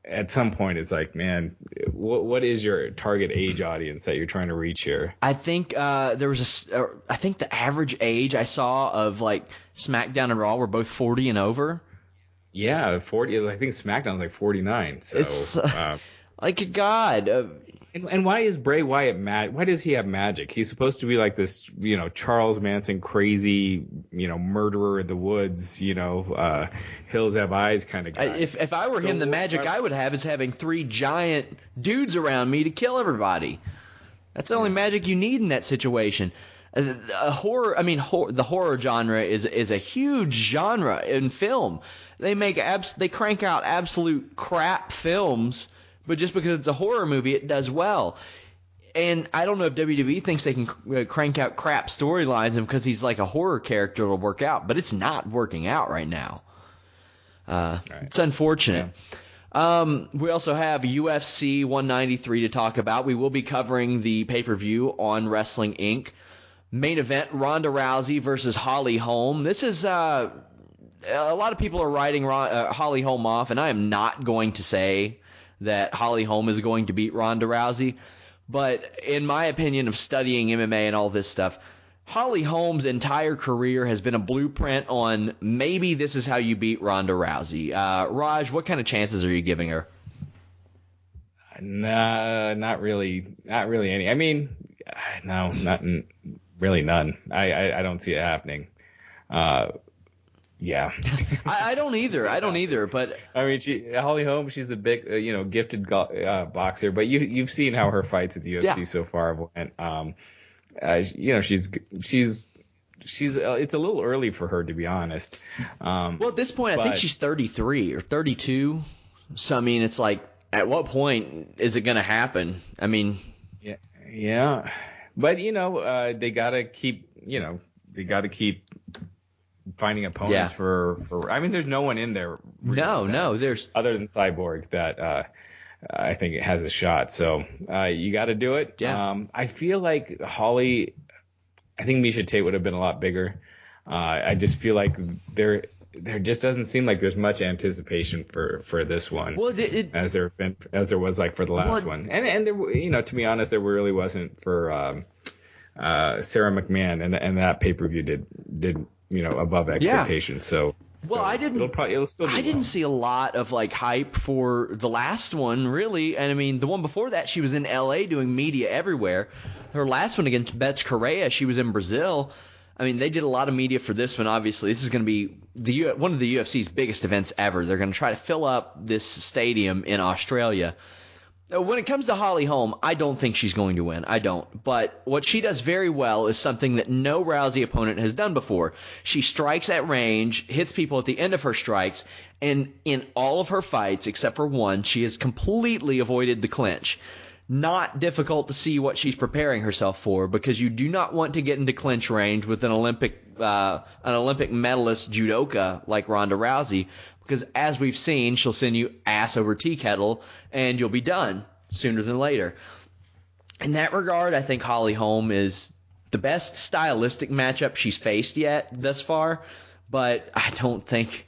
B: at some point it's like, man, what is your target age audience that you're trying to reach here?
A: I think I think the average age I saw of like SmackDown and Raw were both 40 and over.
B: Yeah, 40. I think SmackDown's like 49. So
A: It's like God.
B: And why is Bray Wyatt mad? Why does he have magic? He's supposed to be like this, Charles Manson crazy, murderer in the woods, hills have eyes kind of guy.
A: If I were him, the magic I would have is having 3 giant dudes around me to kill everybody. That's the only magic you need in that situation. The horror genre is a huge genre in film. They crank out absolute crap films. But just because it's a horror movie, it does well. And I don't know if WWE thinks they can crank out crap storylines and because he's like a horror character it'll work out. But it's not working out right now. Right. It's unfortunate. Yeah. We also have UFC 193 to talk about. We will be covering the pay-per-view on Wrestling Inc. Main event, Ronda Rousey versus Holly Holm. This is a lot of people are writing Holly Holm off, and I am not going to say that Holly Holm is going to beat Ronda Rousey. But in my opinion of studying MMA and all this stuff, Holly Holm's entire career has been a blueprint on maybe this is how you beat Ronda Rousey. Raj, what kind of chances are you giving her?
B: Nah, not really any. I mean, no, really none. I don't see it happening. Yeah.
A: I don't either. But
B: I mean, Holly Holm, she's a big, gifted boxer. But you've seen how her fights at the UFC so far went. She's it's a little early for her, to be honest.
A: Well, at this point, I think she's 33 or 32. So I mean, it's like, at what point is it going to happen? I mean,
B: yeah. But they gotta keep finding opponents for. I mean, there's no one in there.
A: No, there's
B: other than Cyborg that I think it has a shot. So you got to do it.
A: Yeah.
B: I feel like Holly. I think Miesha Tate would have been a lot bigger. I just feel like there just doesn't seem like there's much anticipation for this one.
A: Well,
B: as there was like for the last one, and there, to be honest, there really wasn't for Sarah McMahon, and that pay per view did above expectations. So
A: I didn't see a lot of like hype for the last one really, and I mean the one before that she was in LA doing media everywhere. Her last one against Betch Correa, she was in Brazil. I mean, they did a lot of media for this one, obviously. This is going to be one of the UFC's biggest events ever. They're going to try to fill up this stadium in Australia. When it comes to Holly Holm, I don't think she's going to win. I don't. But what she does very well is something that no Rousey opponent has done before. She strikes at range, hits people at the end of her strikes, and in all of her fights, except for one, she has completely avoided the clinch. Not difficult to see what she's preparing herself for, because you do not want to get into clinch range with an Olympic medalist judoka like Ronda Rousey, because as we've seen, she'll send you ass over tea kettle and you'll be done sooner than later. In that regard, I think Holly Holm is the best stylistic matchup she's faced yet thus far, but I don't think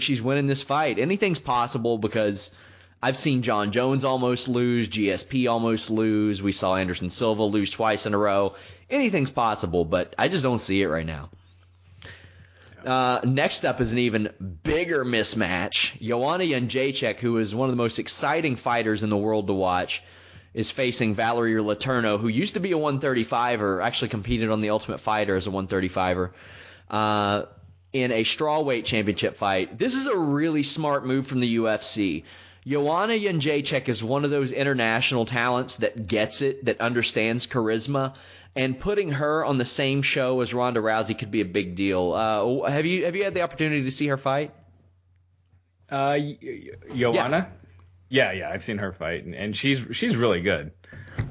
A: she's winning this fight. Anything's possible, because I've seen John Jones almost lose, GSP almost lose. We saw Anderson Silva lose twice in a row. Anything's possible, but I just don't see it right now. Next up is an even bigger mismatch. Joanna Jędrzejczyk, who is one of the most exciting fighters in the world to watch, is facing Valerie Letourneau, who used to be a 135er, actually competed on The Ultimate Fighter as a 135er, in a strawweight championship fight. This is a really smart move from the UFC. Joanna Jędrzejczyk is one of those international talents that gets it, that understands charisma, and putting her on the same show as Ronda Rousey could be a big deal. Have you had the opportunity to see her fight?
B: Joanna? Yeah, I've seen her fight, and she's really good. It's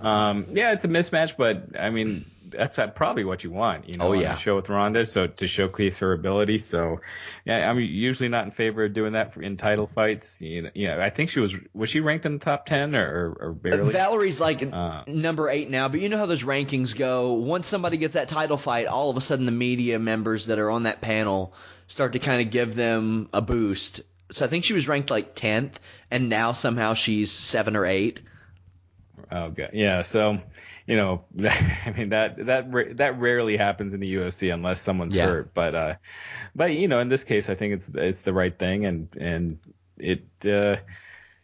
B: a mismatch, but I mean, that's probably what you want, on a show with Ronda, so to showcase her ability. So, I'm usually not in favor of doing that in title fights. I think was she ranked in the top 10 or barely?
A: Valerie's like number 8 now, but you know how those rankings go. Once somebody gets that title fight, all of a sudden the media members that are on that panel start to kind of give them a boost. So I think she was ranked like 10th, and now somehow she's 7 or 8.
B: Oh god, yeah. So, I mean that rarely happens in the UFC unless someone's hurt. But in this case, I think it's the right thing, and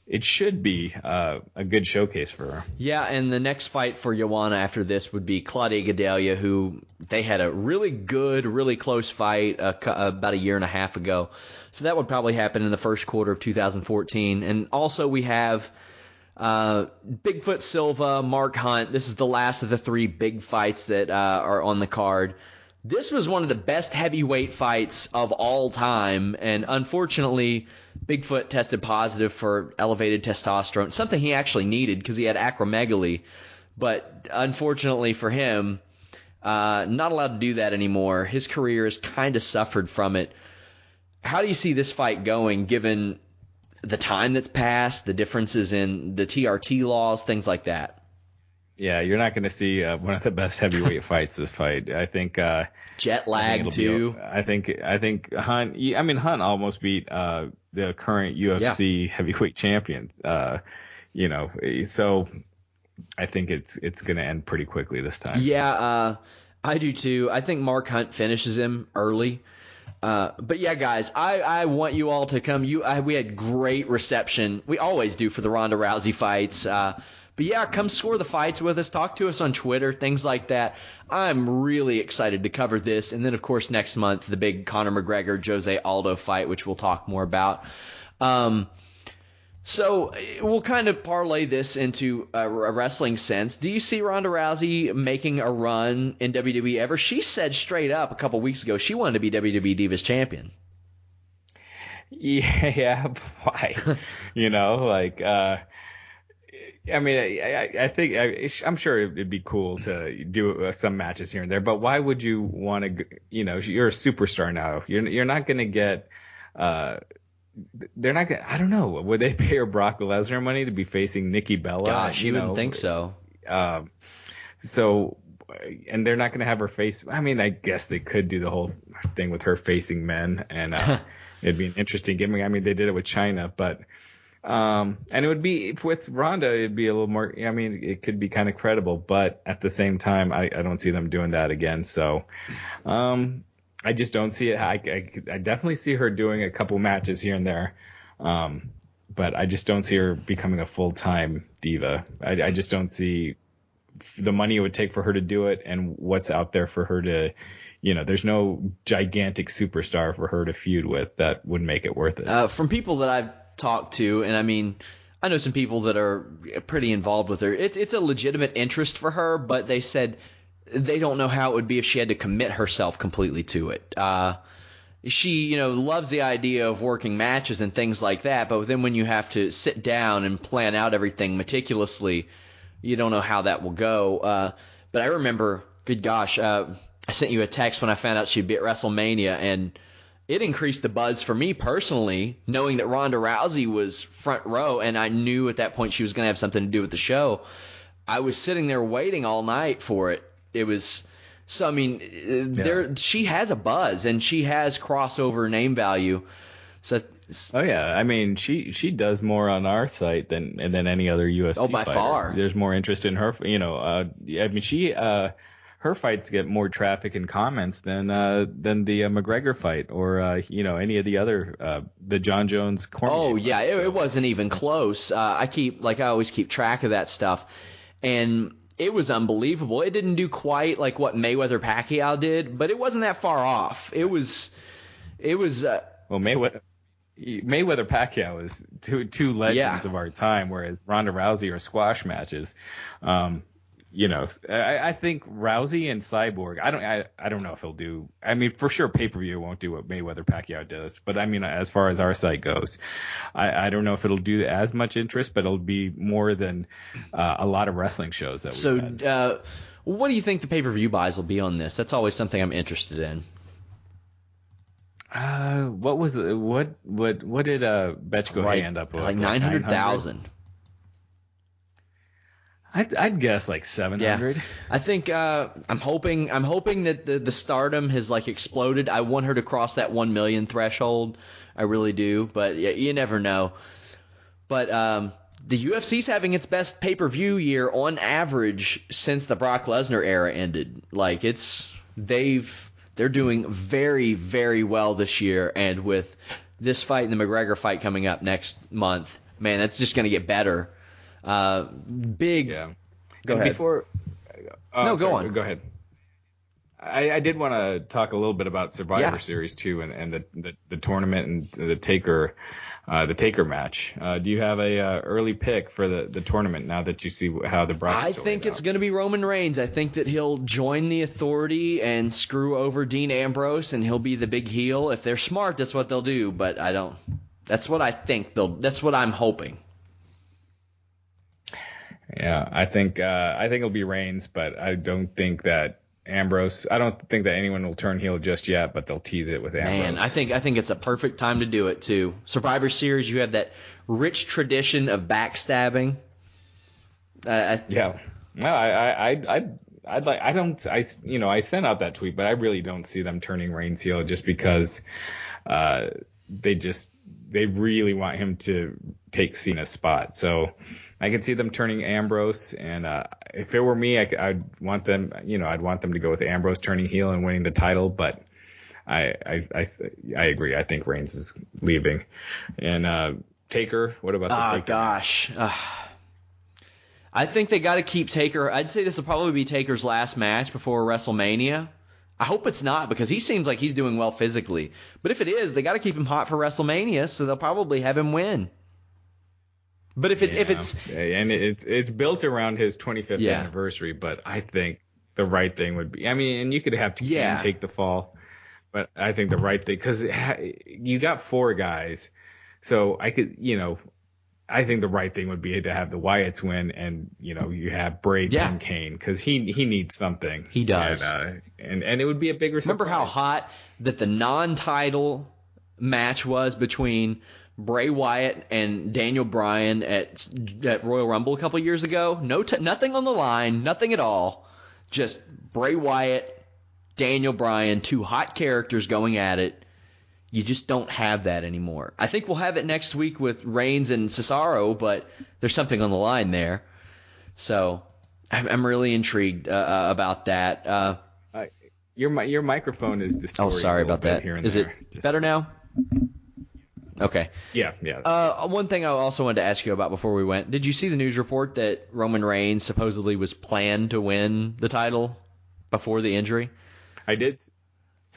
B: it should be a good showcase for her.
A: Yeah, and the next fight for Joanna after this would be Claudia Gadelha, who they had a really good, really close fight about a year and a half ago. So that would probably happen in the first quarter of 2014. And also we have Bigfoot Silva, Mark Hunt. This is the last of the 3 big fights that are on the card. This was one of the best heavyweight fights of all time, and unfortunately, Bigfoot tested positive for elevated testosterone, something he actually needed because he had acromegaly. But unfortunately for him, not allowed to do that anymore. His career has kind of suffered from it. How do you see this fight going, given the time that's passed, the differences in the TRT laws, things like that?
B: Yeah, you're not going to see one of the best heavyweight fights this fight. I think
A: jet lag too.
B: I think Hunt. I mean, Hunt almost beat the current UFC heavyweight champion. So I think it's going to end pretty quickly this time.
A: Yeah, I do too. I think Mark Hunt finishes him early. But yeah, guys, I want you all to come. We had great reception. We always do for the Ronda Rousey fights. But yeah, come score the fights with us. Talk to us on Twitter, things like that. I'm really excited to cover this. And then, of course, next month, the big Conor McGregor-Jose Aldo fight, which we'll talk more about. So we'll kind of parlay this into a wrestling sense. Do you see Ronda Rousey making a run in WWE ever? She said straight up a couple weeks ago she wanted to be WWE Divas champion.
B: Yeah, why? I mean, I think I'm sure it'd be cool to do some matches here and there, but why would you want to? You're a superstar now. You're not going to get. They're not going. I don't know. Would they pay her Brock Lesnar money to be facing Nikki Bella?
A: Gosh, you wouldn't think so.
B: So, and they're not going to have her face. I mean, I guess they could do the whole thing with her facing men, and it'd be an interesting gimmick. I mean, they did it with China, but. And it would be with Ronda, it'd be a little more. I mean, it could be kind of credible, but at the same time, I don't see them doing that again. So, I just don't see it. I definitely see her doing a couple matches here and there, but I just don't see her becoming a full-time diva. I just don't see the money it would take for her to do it, and what's out there for her to. There's no gigantic superstar for her to feud with that would make it worth it.
A: From people that I've talked to, and I mean, I know some people that are pretty involved with her. It's a legitimate interest for her, but they said they don't know how it would be if she had to commit herself completely to it. She, loves the idea of working matches and things like that, but then when you have to sit down and plan out everything meticulously, you don't know how that will go. But I remember, good gosh, I sent you a text when I found out she'd be at WrestleMania, and it increased the buzz for me personally, knowing that Ronda Rousey was front row, and I knew at that point she was going to have something to do with the show. I was sitting there waiting all night for it. It was so. I mean, she has a buzz, and she has crossover name value. So.
B: Oh yeah, I mean, she does more on our site than any other UFC.
A: by
B: fighter.
A: Far.
B: There's more interest in her. I mean, she. Her fights get more traffic and comments than the McGregor fight or any of the other the John Jones Cormier.
A: Oh yeah, it wasn't even close. I always keep track of that stuff, and it was unbelievable. It didn't do quite like what Mayweather Pacquiao did, but it wasn't that far off. It was.
B: Well, Mayweather Pacquiao is two legends of our time, whereas Ronda Rousey are squash matches. I think Rousey and Cyborg. I don't know if he'll do. I mean, for sure, pay-per-view won't do what Mayweather Pacquiao does. But I mean, as far as our site goes, I don't know if it'll do as much interest, but it'll be more than a lot of wrestling shows that.
A: So, what do you think the pay-per-view buys will be on this? That's always something I'm interested in.
B: What was it? What did Betchko end up with?
A: Like 900,000.
B: I'd guess like 700.
A: Yeah. I think I'm hoping that the stardom has like exploded. I want her to cross that 1 million threshold. I really do, but you never know. But the UFC's having its best pay-per-view year on average since the Brock Lesnar era ended. Like they're doing very, very well this year, and with this fight and the McGregor fight coming up next month, man, that's just going to get better. Big.
B: Yeah.
A: Go ahead.
B: Go
A: on.
B: Go ahead. I did want to talk a little bit about Survivor Series too, and the tournament and the Taker match. Do you have a early pick for the tournament now that you see how the brackets?
A: I think it's going to be Roman Reigns. I think that he'll join the Authority and screw over Dean Ambrose, and he'll be the big heel. If they're smart, that's what they'll do. But I don't. That's what I think That's what I'm hoping.
B: Yeah, I think it'll be Reigns, but I don't think that Ambrose. I don't think that anyone will turn heel just yet, but they'll tease it with Ambrose.
A: Man, I think it's a perfect time to do it too. Survivor Series, you have that rich tradition of backstabbing.
B: Yeah. No, I sent out that tweet, but I really don't see them turning Reigns heel just because they really want him to take Cena's spot. So I can see them turning Ambrose, and if it were me, I'd want them to go with Ambrose turning heel and winning the title. But I agree. I think Reigns is leaving. And Taker, what about the Taker?
A: Oh gosh. I think they got to keep Taker. I'd say this will probably be Taker's last match before WrestleMania. I hope it's not, because he seems like he's doing well physically. But if it is, they got to keep him hot for WrestleMania, so they'll probably have him win. But if
B: it's built around his 25th anniversary, but I think the right thing would be, I mean, and you could have Kane take the fall, but I think the right thing, because you got 4 guys, so I think the right thing would be to have the Wyatts win, and you have Bray and Kane, because he needs something.
A: He does,
B: and it would be a bigger surprise.
A: Remember how hot that the non-title match was between Bray Wyatt and Daniel Bryan at Royal Rumble a couple years ago? Nothing on the line, nothing at all. Just Bray Wyatt, Daniel Bryan, 2 hot characters going at it. You just don't have that anymore. I think we'll have it next week with Reigns and Cesaro, but there's something on the line there. So I'm really intrigued about that.
B: Your microphone is distorted.
A: Oh, sorry about that. Is it better now? Okay.
B: Yeah.
A: One thing I also wanted to ask you about before we went, did you see the news report that Roman Reigns supposedly was planned to win the title before the injury?
B: I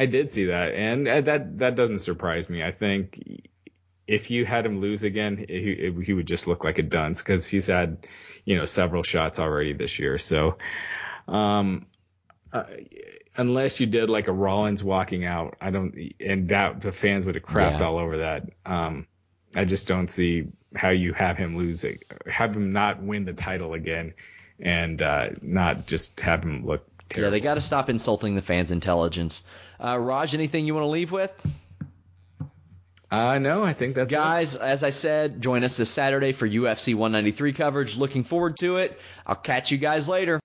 B: did see that, and that doesn't surprise me. I think if you had him lose again, he would just look like a dunce, because he's had several shots already this year. So unless you did like a Rollins walking out, the fans would have crapped all over that. I just don't see how you have him have him not win the title again, and not just have him look terrible.
A: Yeah, they got to stop insulting the fans' intelligence. Raj, anything you want to leave with?
B: No, I think that's
A: Guys, as I said, join us this Saturday for UFC 193 coverage. Looking forward to it. I'll catch you guys later.